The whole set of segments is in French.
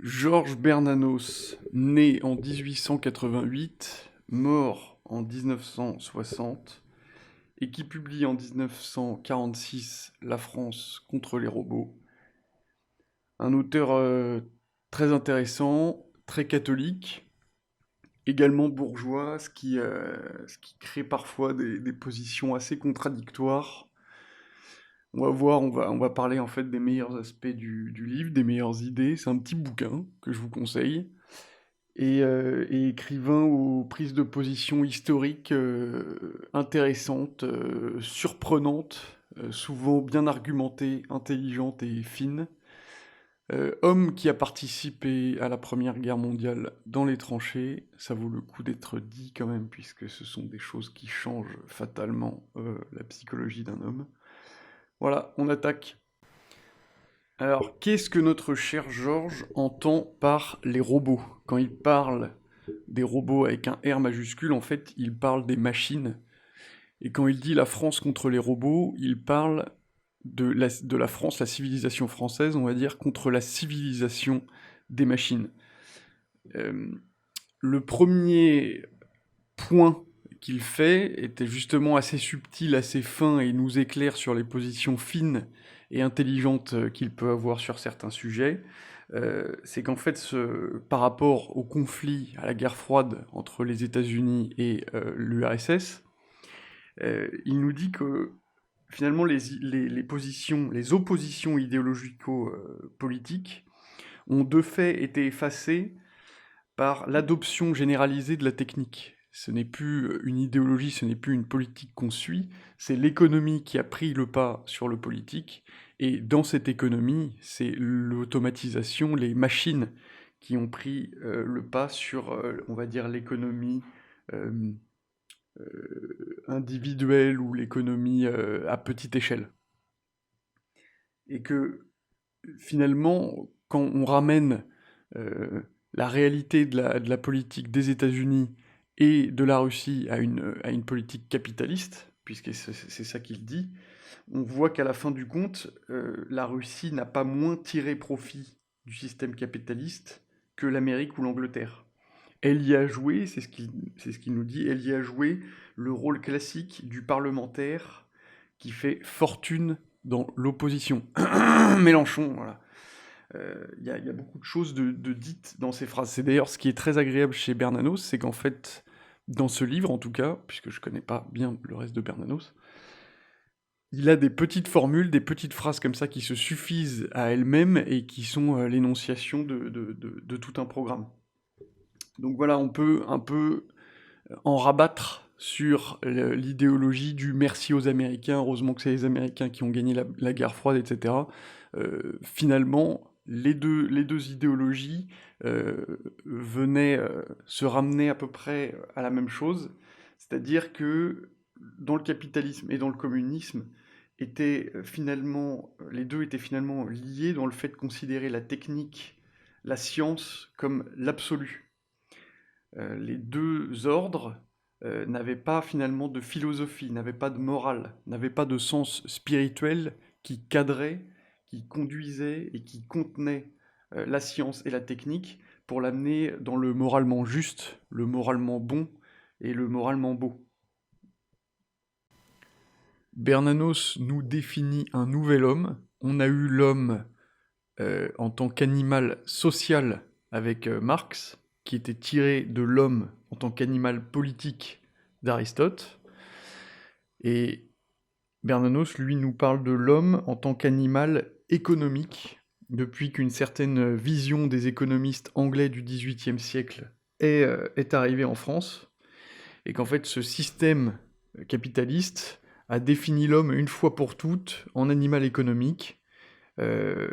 Georges Bernanos, né en 1888, mort en 1960, et qui publie en 1946 La France contre les robots. Un auteur très intéressant, très catholique, également bourgeois, ce qui crée parfois des positions assez contradictoires. On va voir, on va parler en fait des meilleurs aspects du livre, des meilleures idées. C'est un petit bouquin que je vous conseille. Et écrivain aux prises de position historiques intéressantes, surprenantes, souvent bien argumentées, intelligentes et fines. Homme qui a participé à la Première Guerre mondiale dans les tranchées, ça vaut le coup d'être dit quand même, puisque ce sont des choses qui changent fatalement la psychologie d'un homme. Voilà, on attaque. Alors, qu'est-ce que notre cher Georges entend par les robots? Quand il parle des robots avec un R majuscule, en fait, il parle des machines. Et quand il dit la France contre les robots, il parle de la France, la civilisation française, on va dire, contre la civilisation des machines. Euh, le premier point qu'il fait était justement assez subtil, assez fin, et nous éclaire sur les positions fines et intelligentes qu'il peut avoir sur certains sujets. C'est qu'en fait, par rapport au conflit, à la guerre froide entre les États-Unis et l'URSS, il nous dit que finalement les positions, les oppositions idéologico-politiques ont de fait été effacées par l'adoption généralisée de la technique. Ce n'est plus une idéologie, ce n'est plus une politique qu'on suit, c'est l'économie qui a pris le pas sur le politique, et dans cette économie, c'est l'automatisation, les machines qui ont pris le pas sur, on va dire, l'économie euh, individuelle ou l'économie à petite échelle. Et que finalement, quand on ramène euh, la réalité de la politique des États-Unis et de la Russie à une politique capitaliste, puisque c'est ça qu'il dit, on voit qu'à la fin du compte, la Russie n'a pas moins tiré profit du système capitaliste que l'Amérique ou l'Angleterre. Elle y a joué, c'est ce qu'il nous dit, elle y a joué le rôle classique du parlementaire qui fait fortune dans l'opposition. Mélenchon, voilà. Il y a beaucoup de choses de dites dans ces phrases. C'est d'ailleurs ce qui est très agréable chez Bernanos, c'est qu'en fait, dans ce livre en tout cas, puisque je connais pas bien le reste de Bernanos, il a des petites formules, des petites phrases comme ça qui se suffisent à elles-mêmes et qui sont l'énonciation de tout un programme. Donc voilà, on peut un peu en rabattre sur l'idéologie du merci aux Américains, heureusement que c'est les Américains qui ont gagné la guerre froide, etc. Finalement, les deux idéologies venaient se ramener à peu près à la même chose, c'est-à-dire que dans le capitalisme et dans le communisme, les deux étaient finalement liés dans le fait de considérer la technique, la science comme l'absolu. Les deux ordres n'avaient pas finalement de philosophie, n'avaient pas de morale, n'avaient pas de sens spirituel qui cadrait, qui conduisait et qui contenait la science et la technique pour l'amener dans le moralement juste, le moralement bon et le moralement beau. Bernanos nous définit un nouvel homme. On a eu l'homme en tant qu'animal social avec Marx, qui était tiré de l'homme en tant qu'animal politique d'Aristote. Et Bernanos, lui, nous parle de l'homme en tant qu'animal économique, depuis qu'une certaine vision des économistes anglais du XVIIIe siècle est arrivée en France, et qu'en fait ce système capitaliste a défini l'homme une fois pour toutes en animal économique, euh,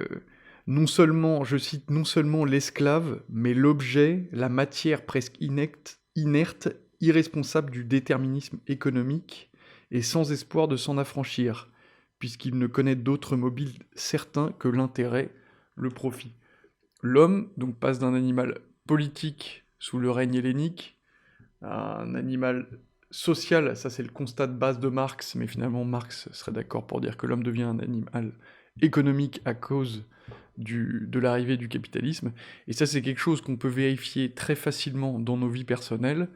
non seulement, je cite, non seulement l'esclave, mais l'objet, la matière presque inerte, irresponsable du déterminisme économique, et sans espoir de s'en affranchir, puisqu'il ne connaît d'autre mobile certain que l'intérêt, le profit. L'homme donc passe d'un animal politique sous le règne hellénique à un animal social, ça c'est le constat de base de Marx, mais finalement Marx serait d'accord pour dire que l'homme devient un animal économique à cause de l'arrivée du capitalisme. Et ça, c'est quelque chose qu'on peut vérifier très facilement dans nos vies personnelles.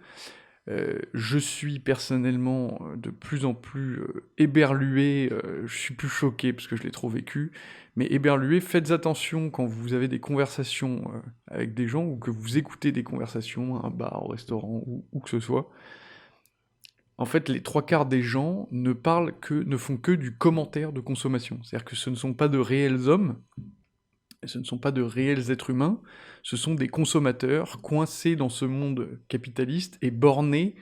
Je suis personnellement de plus en plus éberlué, je suis plus choqué parce que je l'ai trop vécu, mais éberlué, faites attention quand vous avez des conversations avec des gens ou que vous écoutez des conversations à un bar, au restaurant ou où que ce soit. En fait, les trois quarts des gens ne font que du commentaire de consommation. C'est-à-dire que ce ne sont pas de réels hommes, ce ne sont pas de réels êtres humains, ce sont des consommateurs coincés dans ce monde capitaliste et bornés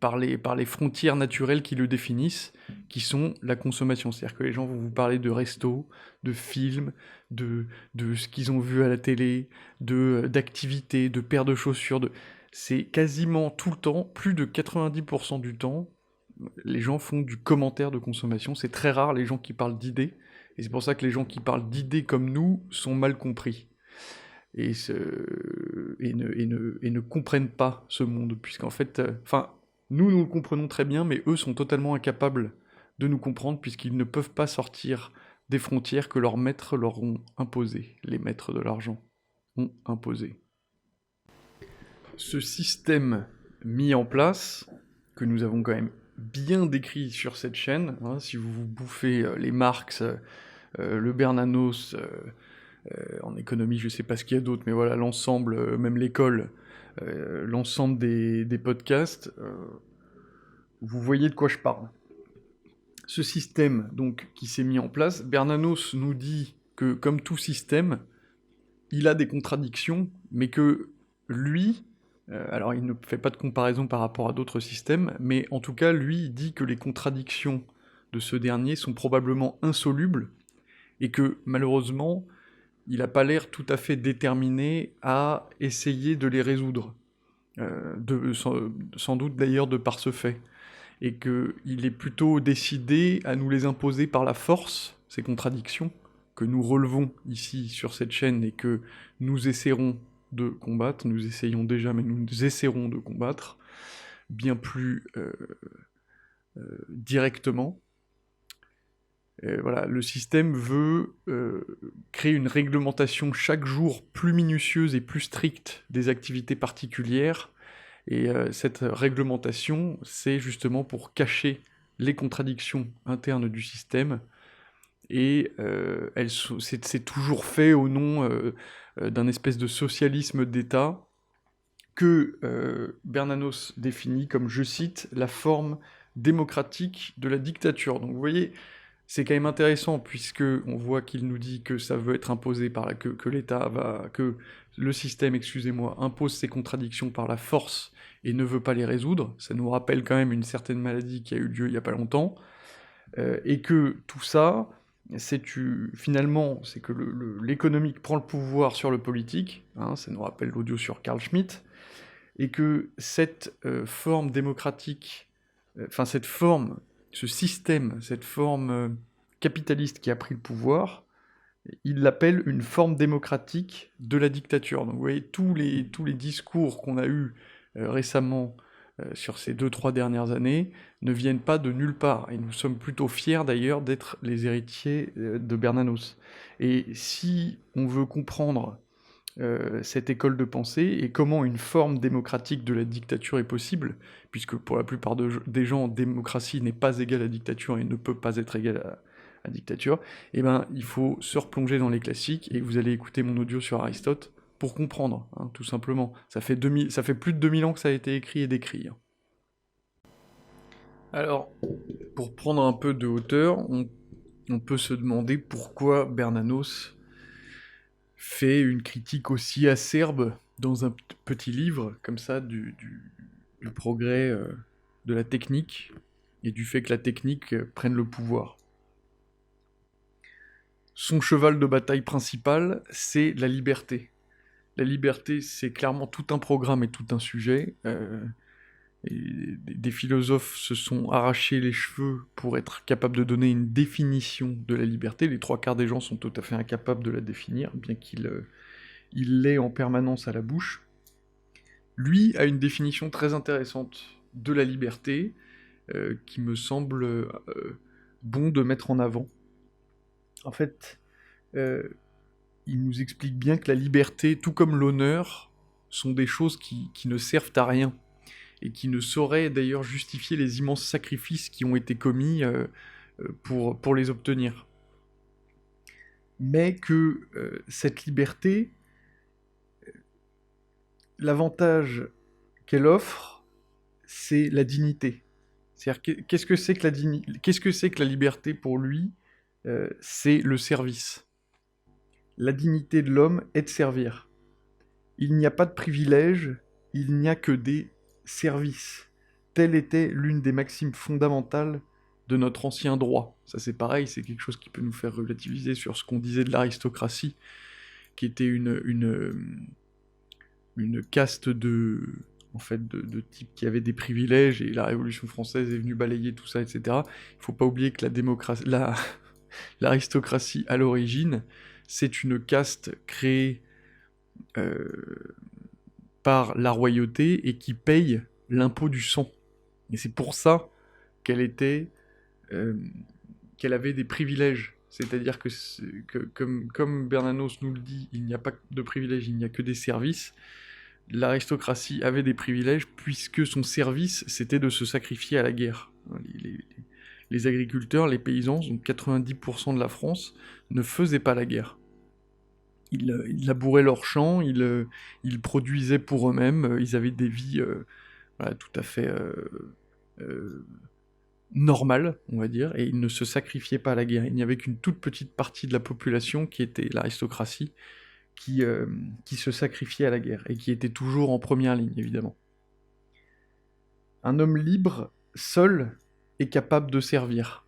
par les frontières naturelles qui le définissent, qui sont la consommation. C'est-à-dire que les gens vont vous parler de restos, de films, de ce qu'ils ont vu à la télé, d'activités, de paires de chaussures. C'est quasiment tout le temps, plus de 90% du temps, les gens font du commentaire de consommation. C'est très rare les gens qui parlent d'idées. Et c'est pour ça que les gens qui parlent d'idées comme nous sont mal compris. Et ne comprennent pas ce monde, puisqu'en fait, nous le comprenons très bien, mais eux sont totalement incapables de nous comprendre, puisqu'ils ne peuvent pas sortir des frontières que leurs maîtres leur ont imposées, les maîtres de l'argent ont imposées. Ce système mis en place, que nous avons quand même bien décrit sur cette chaîne, hein, si vous vous bouffez les Marx, le Bernanos, en économie, je sais pas ce qu'il y a d'autre, mais voilà, l'ensemble, même l'école, l'ensemble des podcasts, vous voyez de quoi je parle. Ce système, donc, qui s'est mis en place, Bernanos nous dit que, comme tout système, il a des contradictions, mais que lui, alors il ne fait pas de comparaison par rapport à d'autres systèmes, mais en tout cas, lui, il dit que les contradictions de ce dernier sont probablement insolubles, et que, malheureusement, il n'a pas l'air tout à fait déterminé à essayer de les résoudre, sans doute d'ailleurs de par ce fait, et qu'il est plutôt décidé à nous les imposer par la force, ces contradictions, que nous relevons ici sur cette chaîne et que nous essaierons de combattre, nous essayons déjà, mais nous essaierons de combattre, bien plus directement. Voilà, le système veut créer une réglementation chaque jour plus minutieuse et plus stricte des activités particulières, et cette réglementation, c'est justement pour cacher les contradictions internes du système, et c'est toujours fait au nom d'un espèce de socialisme d'État que Bernanos définit comme, je cite, la forme démocratique de la dictature. Donc vous voyez, c'est quand même intéressant, puisque on voit qu'il nous dit que ça veut être imposé par que l'État que le système, excusez-moi, impose ses contradictions par la force et ne veut pas les résoudre. Ça nous rappelle quand même une certaine maladie qui a eu lieu il y a pas longtemps, et que tout ça, finalement, c'est que l'économique prend le pouvoir sur le politique, hein, ça nous rappelle l'audio sur Carl Schmitt, et que cette forme démocratique, ce système, cette forme capitaliste qui a pris le pouvoir, il l'appelle une forme démocratique de la dictature. Donc vous voyez, tous les discours qu'on a eus récemment sur ces 2-3 dernières années ne viennent pas de nulle part. Et nous sommes plutôt fiers d'ailleurs d'être les héritiers de Bernanos. Et si on veut comprendre cette école de pensée et comment une forme démocratique de la dictature est possible, puisque pour la plupart des gens, démocratie n'est pas égale à dictature et ne peut pas être égale à dictature, eh ben, il faut se replonger dans les classiques, et vous allez écouter mon audio sur Aristote pour comprendre, hein, tout simplement. Ça fait plus de 2000 ans que ça a été écrit et décrit. Hein. Alors, pour prendre un peu de hauteur, on peut se demander pourquoi Bernanos fait une critique aussi acerbe dans un petit livre, comme ça, du progrès de la technique, et du fait que la technique prenne le pouvoir. Son cheval de bataille principal, c'est la liberté. La liberté, c'est clairement tout un programme et tout un sujet. Et des philosophes se sont arrachés les cheveux pour être capables de donner une définition de la liberté. Les trois quarts des gens sont tout à fait incapables de la définir, bien qu'il l'ait en permanence à la bouche. Lui a une définition très intéressante de la liberté, qui me semble bon de mettre en avant. En fait, euh, il nous explique bien que la liberté, tout comme l'honneur, sont des choses qui ne servent à rien et qui ne sauraient d'ailleurs justifier les immenses sacrifices qui ont été commis pour les obtenir. Mais que cette liberté, l'avantage qu'elle offre, c'est la dignité. C'est-à-dire, qu'est-ce que c'est que qu'est-ce que c'est que la liberté pour lui? C'est le service. La dignité de l'homme est de servir. Il n'y a pas de privilège, il n'y a que des services. Telle était l'une des maximes fondamentales de notre ancien droit. Ça c'est pareil, c'est quelque chose qui peut nous faire relativiser sur ce qu'on disait de l'aristocratie, qui était une caste en fait, de types qui avaient des privilèges, et la Révolution française est venue balayer tout ça, etc. Il faut pas oublier que l'aristocratie, à l'origine, c'est une caste créée euh, par la royauté et qui paye l'impôt du sang. Et c'est pour ça qu'elle était, euh, qu'elle avait des privilèges. C'est-à-dire que comme Bernanos nous le dit, il n'y a pas de privilèges, il n'y a que des services. L'aristocratie avait des privilèges puisque son service, c'était de se sacrifier à la guerre. Les agriculteurs, les paysans, donc 90% de la France, ne faisaient pas la guerre. Ils labouraient leurs champs, ils produisaient pour eux-mêmes, ils avaient des vies voilà, tout à fait euh, normales, on va dire, et ils ne se sacrifiaient pas à la guerre. Il n'y avait qu'une toute petite partie de la population, qui était l'aristocratie, qui se sacrifiait à la guerre, et qui était toujours en première ligne, évidemment. Un homme libre, seul, est capable de servir.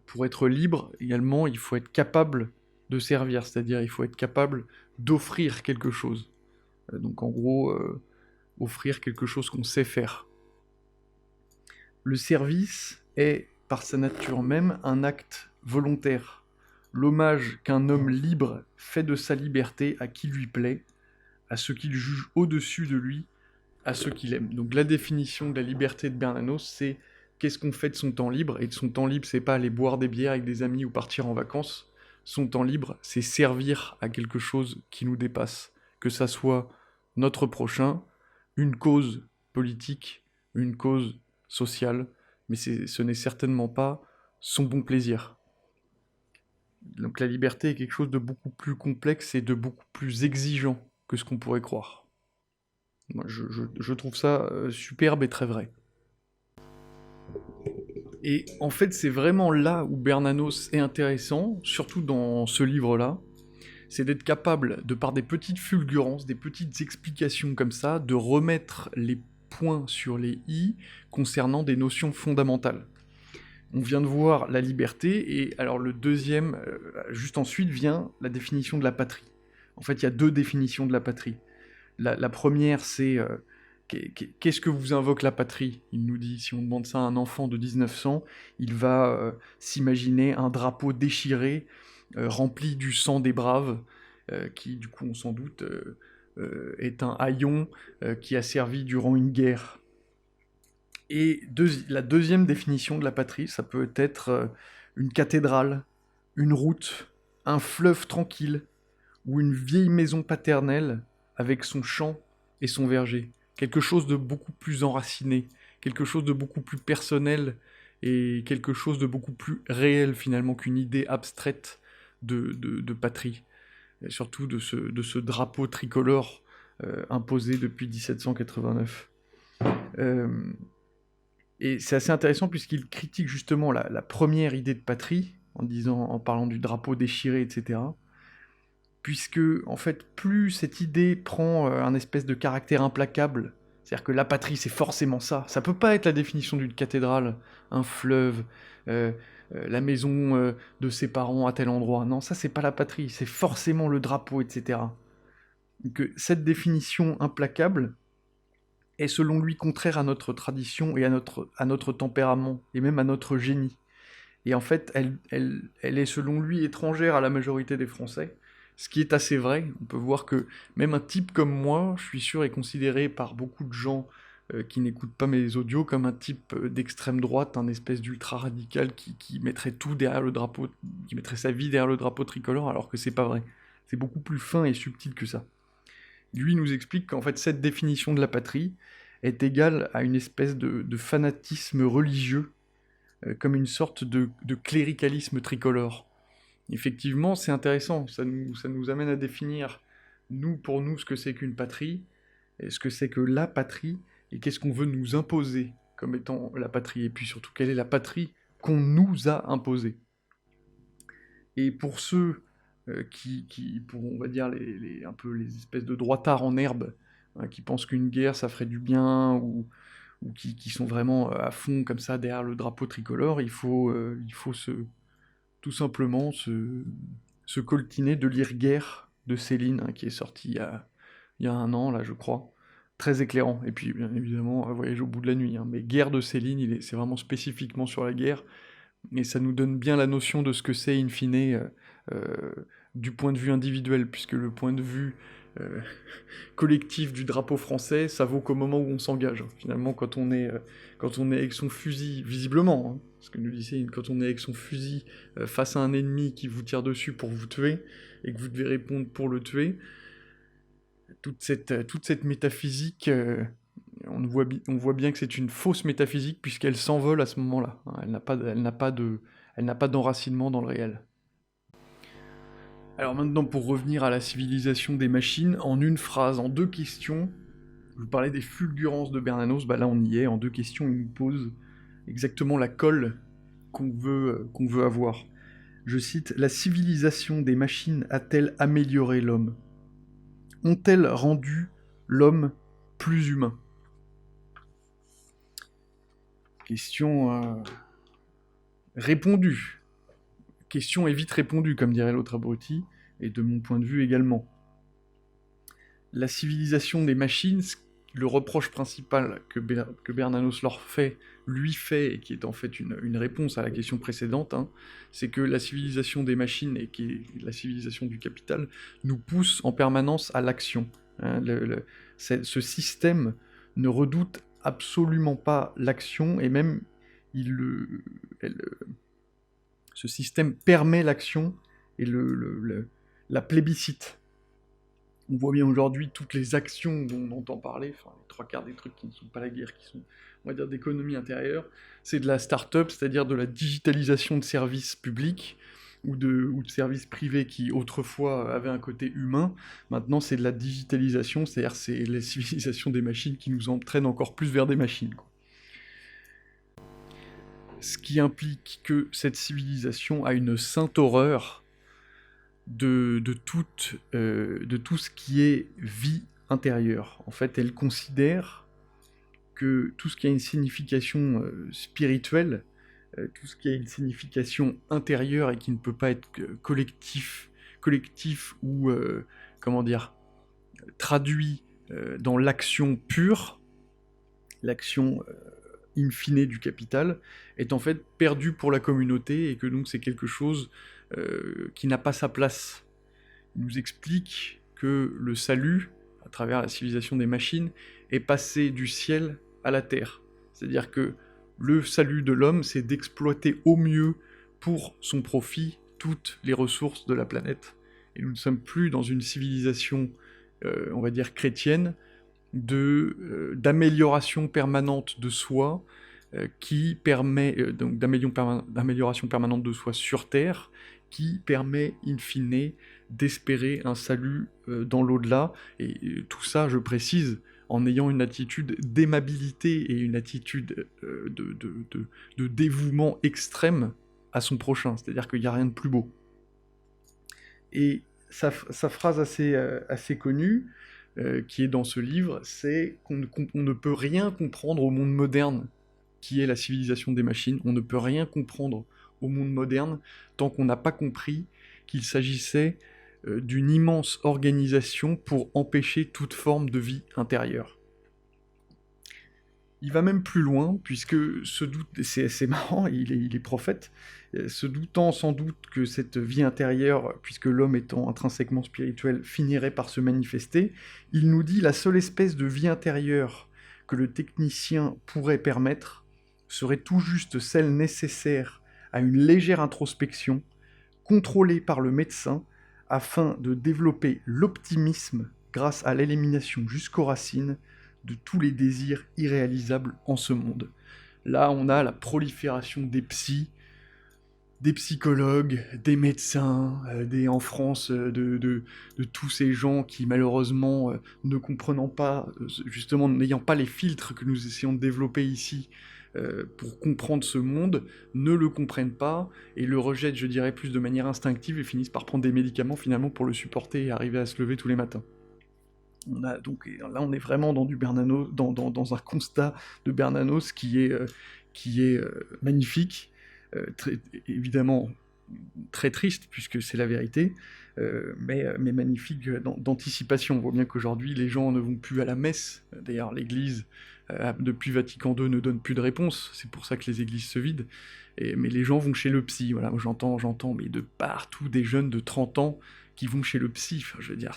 Pour être libre, également, il faut être capable de servir, c'est-à-dire il faut être capable d'offrir quelque chose. Donc en gros, offrir quelque chose qu'on sait faire. Le service est, par sa nature même, un acte volontaire. L'hommage qu'un homme libre fait de sa liberté à qui lui plaît, à ce qu'il juge au-dessus de lui, à ceux qu'il aime. Donc la définition de la liberté de Bernanos, c'est qu'est-ce qu'on fait de son temps libre. Et de son temps libre, c'est pas aller boire des bières avec des amis ou partir en vacances. Son temps libre, c'est servir à quelque chose qui nous dépasse. Que ça soit notre prochain, une cause politique, une cause sociale, mais ce n'est certainement pas son bon plaisir. Donc la liberté est quelque chose de beaucoup plus complexe et de beaucoup plus exigeant que ce qu'on pourrait croire. Moi, je trouve ça superbe et très vrai. Et en fait, c'est vraiment là où Bernanos est intéressant, surtout dans ce livre-là, c'est d'être capable, de par des petites fulgurances, des petites explications comme ça, de remettre les points sur les i concernant des notions fondamentales. On vient de voir la liberté, et alors le deuxième, juste ensuite, vient la définition de la patrie. En fait, il y a deux définitions de la patrie. La première, c'est qu'est-ce que vous invoque la patrie? Il nous dit, si on demande ça à un enfant de 1900, il va s'imaginer un drapeau déchiré, rempli du sang des braves, qui, du coup, on s'en doute, est un haillon qui a servi durant une guerre. Et la deuxième définition de la patrie, ça peut être une cathédrale, une route, un fleuve tranquille, ou une vieille maison paternelle avec son champ et son verger. Quelque chose de beaucoup plus enraciné, quelque chose de beaucoup plus personnel et quelque chose de beaucoup plus réel finalement qu'une idée abstraite de patrie. Et surtout de ce drapeau tricolore imposé depuis 1789. Euh, et c'est assez intéressant puisqu'il critique justement la première idée de patrie, en parlant du drapeau déchiré, etc. Puisque, en fait, plus cette idée prend un espèce de caractère implacable, c'est-à-dire que la patrie, c'est forcément ça. Ça peut pas être la définition d'une cathédrale, un fleuve, euh, la maison de ses parents à tel endroit. Non, ça, c'est pas la patrie, c'est forcément le drapeau, etc. Donc, cette définition implacable est, selon lui, contraire à notre tradition et à notre tempérament, et même à notre génie. Et en fait, elle est selon lui étrangère à la majorité des Français, ce qui est assez vrai. On peut voir que même un type comme moi, je suis sûr, est considéré par beaucoup de gens qui n'écoute pas mes audios, comme un type d'extrême droite, un espèce d'ultra-radical qui mettrait tout derrière le drapeau, qui mettrait sa vie derrière le drapeau tricolore, alors que c'est pas vrai. C'est beaucoup plus fin et subtil que ça. Lui nous explique qu'en fait cette définition de la patrie est égale à une espèce de fanatisme religieux, comme une sorte de cléricalisme tricolore. Effectivement, c'est intéressant, ça nous amène à définir, pour nous, ce que c'est qu'une patrie, et ce que c'est que la patrie, et qu'est-ce qu'on veut nous imposer comme étant la patrie, et puis surtout, quelle est la patrie qu'on nous a imposée. Et pour ceux pour, on va dire, un peu les espèces de droitards en herbe, hein, qui pensent qu'une guerre, ça ferait du bien, ou qui sont vraiment à fond, comme ça, derrière le drapeau tricolore, il faut tout simplement se coltiner de lire Guerre de Céline, hein, qui est sorti il y a 1 an, là, je crois. Très éclairant. Et puis, bien évidemment, Voyage au bout de la nuit. Hein. Mais Guerre de Céline, c'est vraiment spécifiquement sur la guerre. Et ça nous donne bien la notion de ce que c'est, in fine, du point de vue individuel, puisque le point de vue euh, collectif du drapeau français, ça vaut qu'au moment où on s'engage. Finalement, quand on est avec son fusil, visiblement, hein, ce que nous dit Céline, quand on est avec son fusil face à un ennemi qui vous tire dessus pour vous tuer, et que vous devez répondre pour le tuer, toute cette métaphysique, on voit bien que c'est une fausse métaphysique, puisqu'elle s'envole à ce moment-là. Hein. Elle n'a pas d'enracinement dans le réel. Alors maintenant, pour revenir à la civilisation des machines, en une phrase, en 2 questions, je vous parlais des fulgurances de Bernanos, bah là on y est, en 2 questions, il nous pose exactement la colle qu'on veut avoir. Je cite, « La civilisation des machines a-t-elle amélioré l'homme ? Ont-elles rendu l'homme plus humain ?» Question répondue. Question est vite répondue, comme dirait l'autre abruti, et de mon point de vue également. La civilisation des machines, le reproche principal que Bernanos lui fait, et qui est en fait une réponse à la question précédente, hein, c'est que la civilisation des machines, et qui est la civilisation du capital, nous pousse en permanence à l'action. Hein, ce système ne redoute absolument pas l'action, et même ce système permet l'action et la plébiscite. On voit bien aujourd'hui toutes les actions dont on entend parler, enfin les 3/4 des trucs qui ne sont pas la guerre, qui sont, on va dire, d'économie intérieure, c'est de la start-up, c'est-à-dire de la digitalisation de services publics ou de services privés qui autrefois avaient un côté humain. Maintenant, c'est de la digitalisation, c'est-à-dire c'est la civilisation des machines qui nous entraîne encore plus vers des machines, quoi. Ce qui implique que cette civilisation a une sainte horreur de tout ce qui est vie intérieure. En fait, elle considère que tout ce qui a une signification spirituelle, tout ce qui a une signification intérieure et qui ne peut pas être collectif ou, comment dire, traduit dans l'action pure, l'action in fine du capital, est en fait perdu pour la communauté, et que donc c'est quelque chose qui n'a pas sa place. Il nous explique que le salut, à travers la civilisation des machines, est passé du ciel à la terre. C'est-à-dire que le salut de l'homme, c'est d'exploiter au mieux pour son profit toutes les ressources de la planète. Et nous ne sommes plus dans une civilisation, on va dire, chrétienne, d'amélioration permanente de soi, qui permet, donc d'amélioration permanente de soi sur Terre, qui permet, in fine, d'espérer un salut dans l'au-delà, et tout ça, je précise, en ayant une attitude d'aimabilité et une attitude de dévouement extrême à son prochain, c'est-à-dire qu'il n'y a rien de plus beau. Et sa phrase assez connue, qui est dans ce livre, c'est qu'on ne peut rien comprendre au monde moderne, qui est la civilisation des machines. On ne peut rien comprendre au monde moderne tant qu'on n'a pas compris qu'il s'agissait d'une immense organisation pour empêcher toute forme de vie intérieure. Il va même plus loin, puisque c'est marrant, il est prophète, se doutant sans doute que cette vie intérieure, puisque l'homme étant intrinsèquement spirituel, finirait par se manifester, il nous dit: la seule espèce de vie intérieure que le technicien pourrait permettre serait tout juste celle nécessaire à une légère introspection, contrôlée par le médecin, afin de développer l'optimisme grâce à l'élimination jusqu'aux racines de tous les désirs irréalisables en ce monde. Là, on a la prolifération des psys, des psychologues, des médecins, en France, de tous ces gens qui, malheureusement, ne comprenant pas, justement, n'ayant pas les filtres que nous essayons de développer ici pour comprendre ce monde, ne le comprennent pas et le rejettent, je dirais, plus de manière instinctive et finissent par prendre des médicaments, finalement, pour le supporter et arriver à se lever tous les matins. Donc, là, on est vraiment dans du Bernanos, dans un constat de Bernanos qui est magnifique, très, évidemment très triste puisque c'est la vérité, mais magnifique d'anticipation. On voit bien qu'aujourd'hui les gens ne vont plus à la messe. D'ailleurs, l'Église depuis Vatican II ne donne plus de réponse. C'est pour ça que les églises se vident. Mais les gens vont chez le psy. Voilà, j'entends, mais de partout des jeunes de 30 ans qui vont chez le psy. Enfin, je veux dire,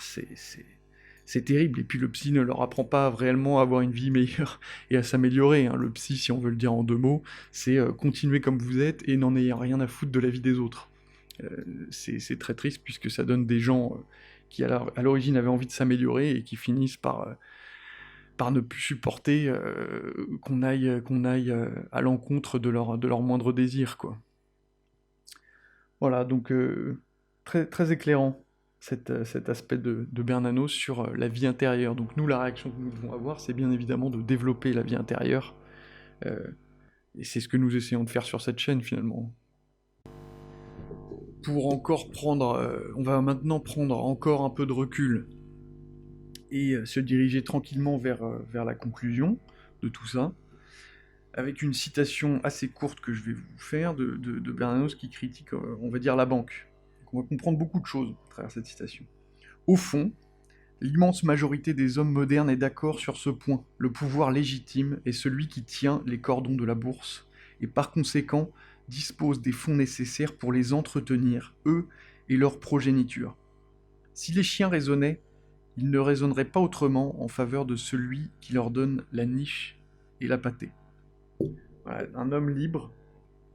c'est terrible, et puis le psy ne leur apprend pas réellement à avoir une vie meilleure et à s'améliorer. Hein. Le psy, si on veut le dire en 2 mots, c'est continuer comme vous êtes et n'en ayez rien à foutre de la vie des autres. C'est très triste puisque ça donne des gens qui à l'origine avaient envie de s'améliorer et qui finissent par ne plus supporter qu'on aille à l'encontre de leur moindre désir, quoi. Voilà, donc très, très éclairant cet aspect de Bernanos sur la vie intérieure. Donc nous, la réaction que nous devons avoir, c'est bien évidemment de développer la vie intérieure. Euh, et c'est ce que nous essayons de faire sur cette chaîne, finalement. Pour encore on va maintenant prendre encore un peu de recul et se diriger tranquillement vers la conclusion de tout ça, avec une citation assez courte que je vais vous faire de Bernanos qui critique, on va dire, la banque. Donc on va comprendre beaucoup de choses à travers cette citation. Au fond, l'immense majorité des hommes modernes est d'accord sur ce point. Le pouvoir légitime est celui qui tient les cordons de la bourse, et par conséquent dispose des fonds nécessaires pour les entretenir, eux et leur progéniture. Si les chiens raisonnaient, ils ne raisonneraient pas autrement en faveur de celui qui leur donne la niche et la pâtée. Voilà, un homme libre,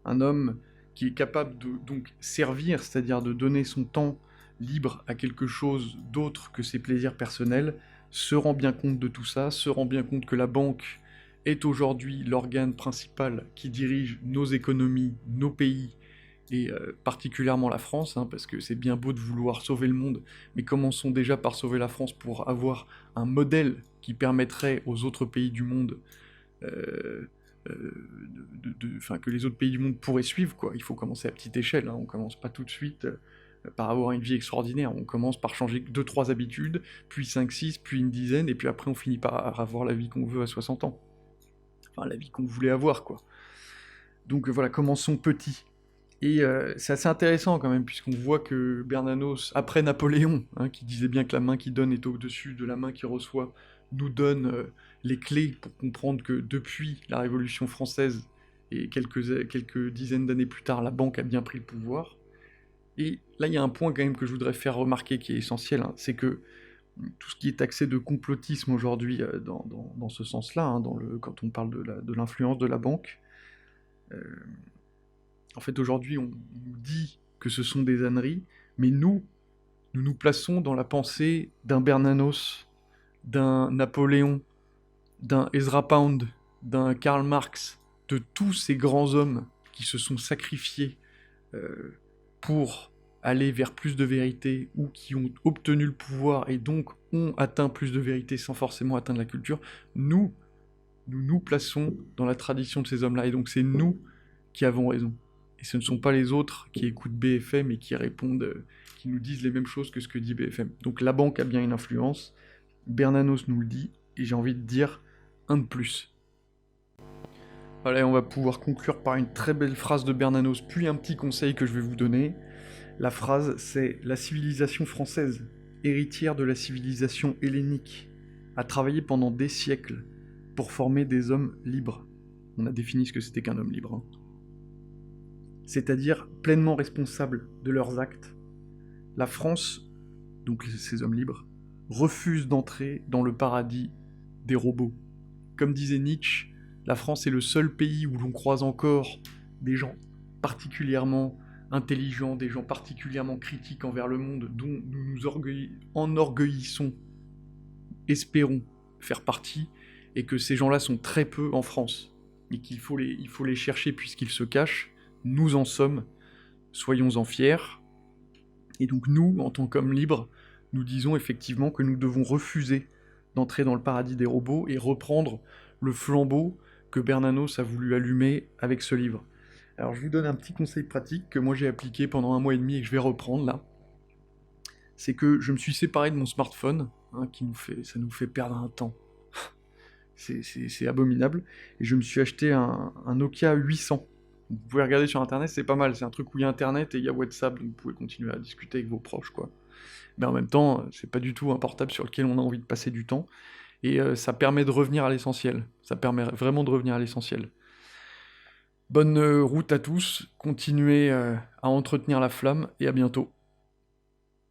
un homme qui est capable de donc servir, c'est-à-dire de donner son temps libre à quelque chose d'autre que ses plaisirs personnels, se rend bien compte de tout ça, se rend bien compte que la banque est aujourd'hui l'organe principal qui dirige nos économies, nos pays, et particulièrement la France, hein, parce que c'est bien beau de vouloir sauver le monde, mais commençons déjà par sauver la France pour avoir un modèle qui permettrait aux autres pays du monde que les autres pays du monde pourraient suivre, quoi. Il faut commencer à petite échelle, hein. On commence pas tout de suite par avoir une vie extraordinaire, on commence par changer 2-3 habitudes, puis 5-6, puis une dizaine, et puis après on finit par avoir la vie qu'on veut à 60 ans. Enfin, la vie qu'on voulait avoir, quoi. Donc voilà, commençons petit. Et c'est assez intéressant quand même, puisqu'on voit que Bernanos, après Napoléon, hein, qui disait bien que la main qui donne est au-dessus de la main qui reçoit, nous donne les clés pour comprendre que depuis la Révolution française, et quelques dizaines d'années plus tard, la banque a bien pris le pouvoir. Et là, il y a un point quand même que je voudrais faire remarquer qui est essentiel, hein, c'est que tout ce qui est taxé de complotisme aujourd'hui dans ce sens-là, hein, quand on parle de l'influence de la banque, euh, en fait aujourd'hui on nous dit que ce sont des âneries, mais nous nous plaçons dans la pensée d'un Bernanos, d'un Napoléon, d'un Ezra Pound, d'un Karl Marx, de tous ces grands hommes qui se sont sacrifiés pour aller vers plus de vérité ou qui ont obtenu le pouvoir et donc ont atteint plus de vérité sans forcément atteindre la culture, nous nous plaçons dans la tradition de ces hommes-là et donc c'est nous qui avons raison. Et ce ne sont pas les autres qui écoutent BFM et qui répondent, qui nous disent les mêmes choses que ce que dit BFM. Donc la banque a bien une influence, Bernanos nous le dit, et j'ai envie de dire un de plus. Voilà, on va pouvoir conclure par une très belle phrase de Bernanos, puis un petit conseil que je vais vous donner. La phrase, c'est « La civilisation française, héritière de la civilisation hellénique, a travaillé pendant des siècles pour former des hommes libres. » On a défini ce que c'était qu'un homme libre. Hein. C'est-à-dire pleinement responsables de leurs actes. La France, donc ces hommes libres, refuse d'entrer dans le paradis des robots. comme disait Nietzsche, la France est le seul pays où l'on croise encore des gens particulièrement intelligents, des gens particulièrement critiques envers le monde, dont nous nous enorgueillissons, espérons faire partie, et que ces gens-là sont très peu en France, et qu'il faut les chercher puisqu'ils se cachent. Nous en sommes, soyons-en fiers. Et donc nous, en tant qu'hommes libres, nous disons effectivement que nous devons refuser d'entrer dans le paradis des robots et reprendre le flambeau que Bernanos a voulu allumer avec ce livre. Alors je vous donne un petit conseil pratique que moi j'ai appliqué pendant 1 mois et demi et que je vais reprendre là. C'est que je me suis séparé de mon smartphone, hein, ça nous fait perdre un temps. c'est abominable. Et je me suis acheté un Nokia 800. Vous pouvez regarder sur internet, c'est pas mal. C'est un truc où il y a internet et il y a WhatsApp, donc vous pouvez continuer à discuter avec vos proches, quoi. Mais en même temps, c'est pas du tout un portable sur lequel on a envie de passer du temps. Et ça permet de revenir à l'essentiel. Ça permet vraiment de revenir à l'essentiel. Bonne route à tous, continuez à entretenir la flamme et à bientôt.